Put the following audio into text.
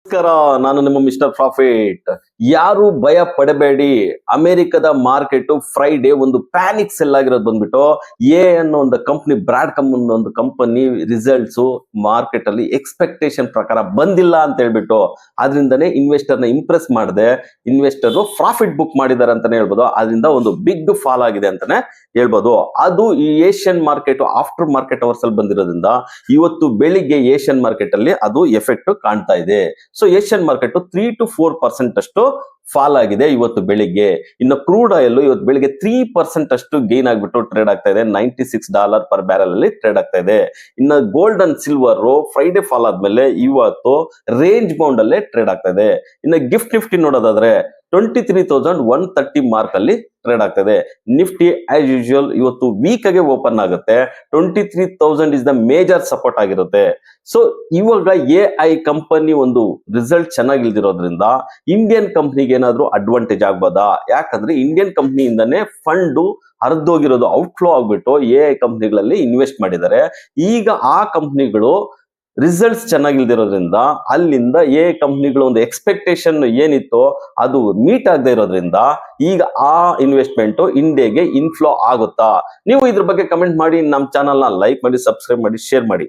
ನಮಸ್ಕಾರ, ನಾನು ನಿಮ್ಮ ಮಿಸ್ಟರ್ ಪ್ರಾಫಿಟ್. ಯಾರು ಭಯ ಪಡಬೇಡಿ. ಅಮೆರಿಕದ ಮಾರ್ಕೆಟ್ ಫ್ರೈಡೆ ಒಂದು ಪ್ಯಾನಿಕ್ ಸೆಲ್ ಆಗಿರೋದು ಬಂದ್ಬಿಟ್ಟು ಅನ್ನೋ ಒಂದು ಕಂಪನಿ, ಬ್ರಾಡ್ ಒಂದು ಕಂಪನಿ ರಿಸಲ್ಟ್ಸ್ ಮಾರ್ಕೆಟ್ ಅಲ್ಲಿ ಎಕ್ಸ್ಪೆಕ್ಟೇಷನ್ ಪ್ರಕಾರ ಬಂದಿಲ್ಲ ಅಂತ ಹೇಳ್ಬಿಟ್ಟು ಅದರಿಂದನೇ ಇನ್ವೆಸ್ಟರ್ ನ ಇಂಪ್ರೆಸ್ ಮಾಡದೆ ಇನ್ವೆಸ್ಟರ್ ಪ್ರಾಫಿಟ್ ಬುಕ್ ಮಾಡಿದ್ದಾರೆ ಅಂತಾನೆ ಹೇಳ್ಬೋದು. ಅದರಿಂದ ಒಂದು ಬಿಗ್ ಫಾಲ್ ಆಗಿದೆ ಅಂತಾನೆ ಹೇಳ್ಬೋದು. ಅದು ಈ Asian market after market hours ಅಲ್ಲಿ ಬಂದಿರೋದ್ರಿಂದ ಇವತ್ತು ಬೆಳಿಗ್ಗೆ ಏಷ್ಯನ್ ಮಾರ್ಕೆಟ್ ಅಲ್ಲಿ ಅದು ಎಫೆಕ್ಟ್ ಕಾಣ್ತಾ ಇದೆ. ಸೊ ಏಷ್ಯನ್ ಮಾರ್ಕೆಟ್ 3 to 4% ಅಷ್ಟು ಫಾಲ್ ಆಗಿದೆ ಇವತ್ತು ಬೆಳಿಗ್ಗೆ. ಇನ್ನು ಕ್ರೂಡ್ ಆಯಿಲ್ ಇವತ್ತು ಬೆಳಿಗ್ಗೆ 3% ಅಷ್ಟು ಗೇನ್ ಆಗ್ಬಿಟ್ಟು ಟ್ರೇಡ್ ಆಗ್ತಾ ಇದೆ. $96 per ಬ್ಯಾರಲ್ ಅಲ್ಲಿ ಟ್ರೇಡ್ ಆಗ್ತಾ ಇದೆ. ಇನ್ನು gold and silver Friday fall ಆದ್ಮೇಲೆ ಇವತ್ತು ರೇಂಜ್ ಬೌಂಡ್ ಅಲ್ಲೇ ಟ್ರೇಡ್ ಆಗ್ತಾ ಇದೆ. ಇನ್ನು ಗಿಫ್ಟ್ ನಿಫ್ಟಿ ನೋಡೋದಾದ್ರೆ 23,130 ಮಾರ್ಕ್ ಅಲ್ಲಿ ಟ್ರೇಡ್ ಆಗ್ತದೆ. ನಿಫ್ಟಿ ಆಸ್ ಯೂಶುವಲ್ ಇವತ್ತು ವೀಕ್ ಆಗಿ ಓಪನ್ ಆಗುತ್ತೆ. 23,000 ಇಸ್ ದ ಮೇಜರ್ ಸಪೋರ್ಟ್ ಆಗಿರುತ್ತೆ. ಸೊ ಇವಾಗ AI ಕಂಪನಿ ಒಂದು ರಿಸಲ್ಟ್ ಚೆನ್ನಾಗಿಲ್ದಿರೋದ್ರಿಂದ ಇಂಡಿಯನ್ ಕಂಪ್ನಿಗೆ ಏನಾದ್ರೂ ಅಡ್ವಾಂಟೇಜ್ ಆಗ್ಬೋದಾ? ಯಾಕಂದ್ರೆ ಇಂಡಿಯನ್ ಕಂಪ್ನಿಯಿಂದಾನೇ ಫಂಡ್ ಹರಿದೋಗಿರೋದು, ಔಟ್ಫ್ಲೋ ಆಗ್ಬಿಟ್ಟು AI ಕಂಪ್ನಿಗಳಲ್ಲಿ ಇನ್ವೆಸ್ಟ್ ಮಾಡಿದ್ದಾರೆ. ಈಗ ಆ ಕಂಪ್ನಿಗಳು ರಿಸಲ್ಟ್ಸ್ ಚೆನ್ನಾಗಿಲ್ದಿರೋದ್ರಿಂದ ಅಲ್ಲಿಂದ ಕಂಪ್ನಿಗಳು ಒಂದು ಎಕ್ಸ್ಪೆಕ್ಟೇಷನ್ ಏನಿತ್ತು ಅದು ಮೀಟ್ ಆಗದೆ ಇರೋದ್ರಿಂದ ಈಗ ಆ ಇನ್ವೆಸ್ಟ್ಮೆಂಟ್ ಇಂಡಿಯಾಗೆ ಇನ್ಫ್ಲೋ ಆಗುತ್ತಾ? ನೀವು ಇದ್ರ ಬಗ್ಗೆ ಕಮೆಂಟ್ ಮಾಡಿ, ನಮ್ಮ ಚಾನಲ್ ನ ಲೈಕ್ ಮಾಡಿ, ಸಬ್ಸ್ಕ್ರೈಬ್ ಮಾಡಿ, ಶೇರ್ ಮಾಡಿ.